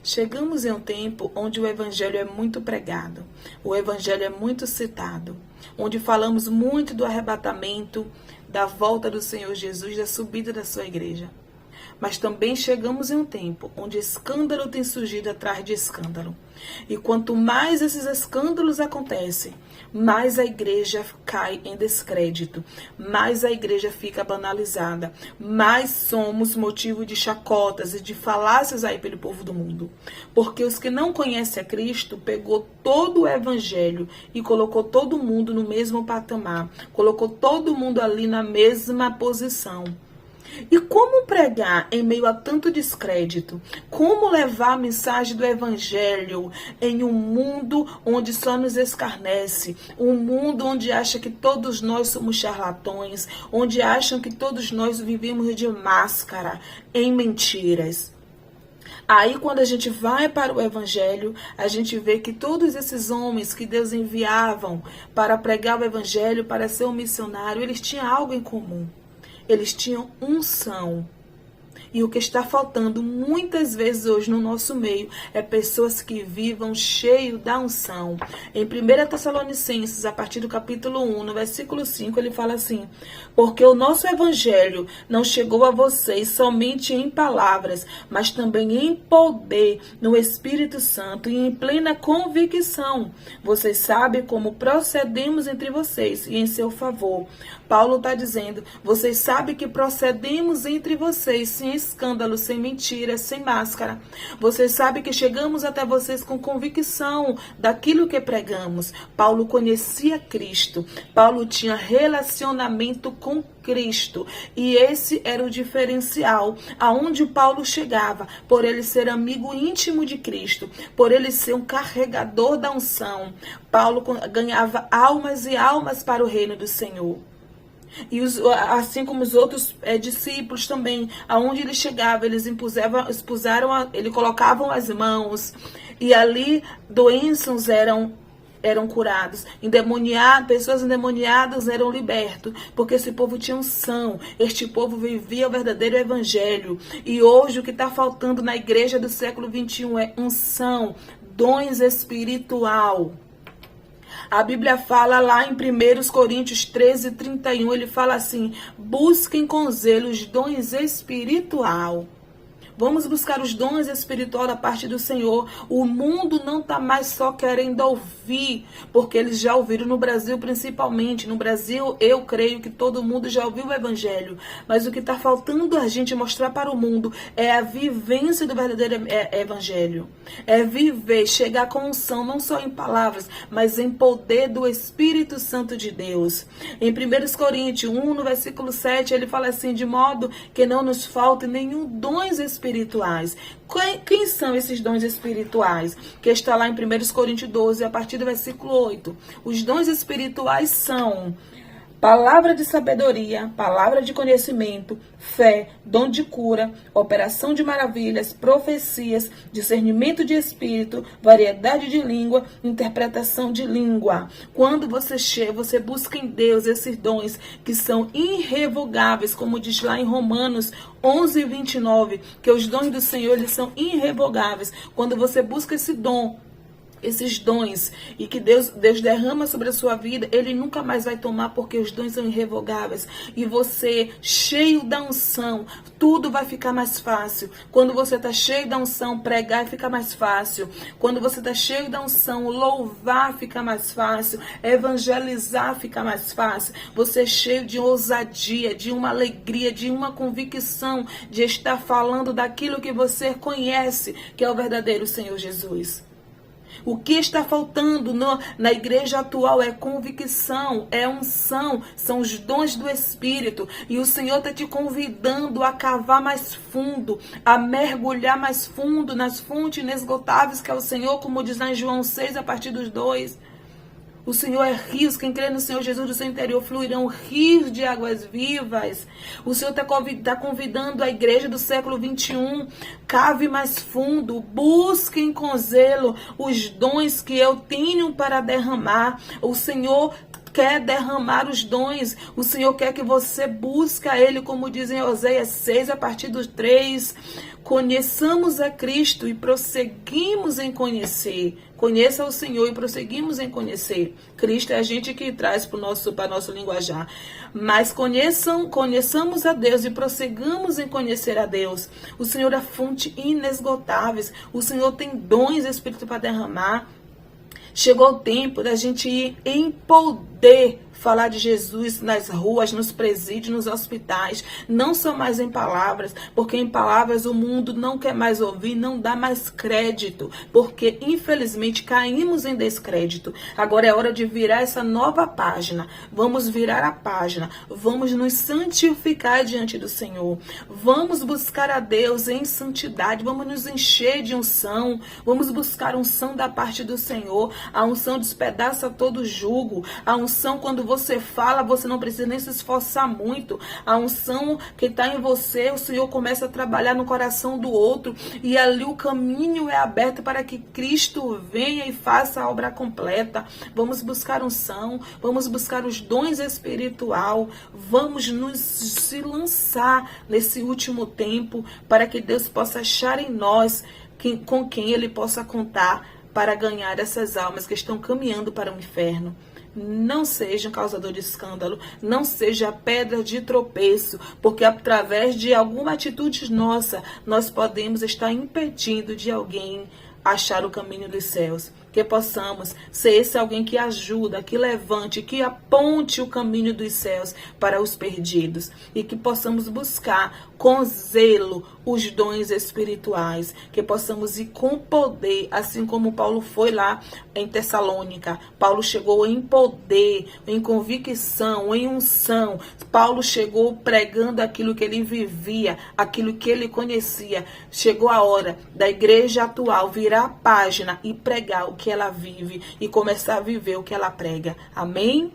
Chegamos em um tempo onde o evangelho é muito pregado, o evangelho é muito citado, onde falamos muito do arrebatamento, da volta do Senhor Jesus, da subida da sua igreja. Mas também chegamos em um tempo onde escândalo tem surgido atrás de escândalo. E quanto mais esses escândalos acontecem, mais a igreja cai em descrédito, mais a igreja fica banalizada, mais somos motivo de chacotas e de falácias aí pelo povo do mundo. Porque os que não conhecem a Cristo pegou todo o evangelho e colocou todo mundo no mesmo patamar, colocou todo mundo ali na mesma posição. E como pregar em meio a tanto descrédito? Como levar a mensagem do evangelho em um mundo onde só nos escarnece? Um mundo onde acha que todos nós somos charlatões, onde acham que todos nós vivemos de máscara, em mentiras. Aí, quando a gente vai para o evangelho, a gente vê que todos esses homens que Deus enviavam para pregar o evangelho, para ser um missionário, eles tinham algo em comum. Eles tinham unção. E o que está faltando muitas vezes hoje no nosso meio é pessoas que vivam cheio da unção. Em 1 Tessalonicenses, a partir do capítulo 1, no versículo 5, ele fala assim: porque o nosso evangelho não chegou a vocês somente em palavras, mas também em poder, no Espírito Santo e em plena convicção. Vocês sabem como procedemos entre vocês e em seu favor. Paulo está dizendo, vocês sabem que procedemos entre vocês sem escândalo, sem mentira, sem máscara. Vocês sabem que chegamos até vocês com convicção daquilo que pregamos. Paulo conhecia Cristo. Paulo tinha relacionamento com Cristo. E esse era o diferencial aonde Paulo chegava, por ele ser amigo íntimo de Cristo, por ele ser um carregador da unção. Paulo ganhava almas e almas para o reino do Senhor. E assim como os outros discípulos também, aonde ele chegava, eles ele colocavam as mãos e ali doenças eram curados, pessoas endemoniadas eram libertas, porque esse povo tinha unção, este povo vivia o verdadeiro evangelho. E hoje o que está faltando na igreja do século 21 é unção, dons espiritual. A Bíblia fala lá em 1 Coríntios 13:31, ele fala assim: busquem com zelo os dons espiritual. Vamos buscar os dons espirituais da parte do Senhor. O mundo não está mais só querendo ouvir, porque eles já ouviram no Brasil, principalmente. No Brasil, eu creio que todo mundo já ouviu o evangelho. Mas o que está faltando a gente mostrar para o mundo é a vivência do verdadeiro evangelho. É viver, chegar com unção, não só em palavras, mas em poder do Espírito Santo de Deus. Em 1 Coríntios 1, no versículo 7, ele fala assim: de modo que não nos falte nenhum dons espirituais. Quem são esses dons espirituais? Que está lá em 1 Coríntios 12, a partir do versículo 8. Os dons espirituais são palavra de sabedoria, palavra de conhecimento, fé, dom de cura, operação de maravilhas, profecias, discernimento de espírito, variedade de língua, interpretação de língua. Quando você busca em Deus esses dons que são irrevogáveis, como diz lá em Romanos 11:29, que os dons do Senhor eles são irrevogáveis. Quando você busca esse dom, esses dons, e que Deus derrama sobre a sua vida, ele nunca mais vai tomar, porque os dons são irrevogáveis. E você, cheio da unção, tudo vai ficar mais fácil. Quando você está cheio da unção, pregar fica mais fácil. Quando você está cheio da unção, louvar fica mais fácil. Evangelizar fica mais fácil. Você é cheio de ousadia, de uma alegria, de uma convicção, de estar falando daquilo que você conhece, que é o verdadeiro Senhor Jesus. O que está faltando na igreja atual é convicção, é unção, são os dons do Espírito. E o Senhor está te convidando a cavar mais fundo, a mergulhar mais fundo nas fontes inesgotáveis que é o Senhor, como diz lá em João 6, a partir dos 2. O Senhor é rios, quem crê no Senhor Jesus, do seu interior fluirão rios de águas vivas. O Senhor está convidando a igreja do século 21, cave mais fundo, busquem com zelo os dons que eu tenho para derramar. O Senhor quer derramar os dons. O Senhor quer que você busque a Ele, como diz em Oséias 6, a partir do 3. Conheçamos a Cristo e prosseguimos em conhecer. Conheça o Senhor e prosseguimos em conhecer. Cristo é a gente que traz para o nosso linguajar. Mas conheçamos a Deus e prosseguimos em conhecer a Deus. O Senhor é fonte inesgotável. O Senhor tem dons espirituais para derramar. Chegou o tempo da gente ir em poder falar de Jesus nas ruas, nos presídios, nos hospitais, não só mais em palavras, porque em palavras o mundo não quer mais ouvir, não dá mais crédito, porque infelizmente caímos em descrédito. Agora é hora de virar essa nova página. Vamos virar a página, vamos nos santificar diante do Senhor, vamos buscar a Deus em santidade, vamos nos encher de unção, vamos buscar unção da parte do Senhor. A unção despedaça todo jugo, a unção quando você fala, você não precisa nem se esforçar muito. A unção que está em você, o Senhor começa a trabalhar no coração do outro. E ali o caminho é aberto para que Cristo venha e faça a obra completa. Vamos buscar unção, vamos buscar os dons espirituais. Vamos se lançar nesse último tempo para que Deus possa achar em nós com quem Ele possa contar para ganhar essas almas que estão caminhando para o inferno. Não seja um causador de escândalo, não seja pedra de tropeço, porque através de alguma atitude nossa, nós podemos estar impedindo de alguém achar o caminho dos céus. Que possamos ser esse alguém que ajuda, que levante, que aponte o caminho dos céus para os perdidos. E que possamos buscar com zelo os dons espirituais. Que possamos ir com poder, assim como Paulo foi lá em Tessalônica. Paulo chegou em poder, em convicção, em unção. Paulo chegou pregando aquilo que ele vivia, aquilo que ele conhecia. Chegou a hora da igreja atual virar a página e pregar o que ela vive e começar a viver o que ela prega. Amém?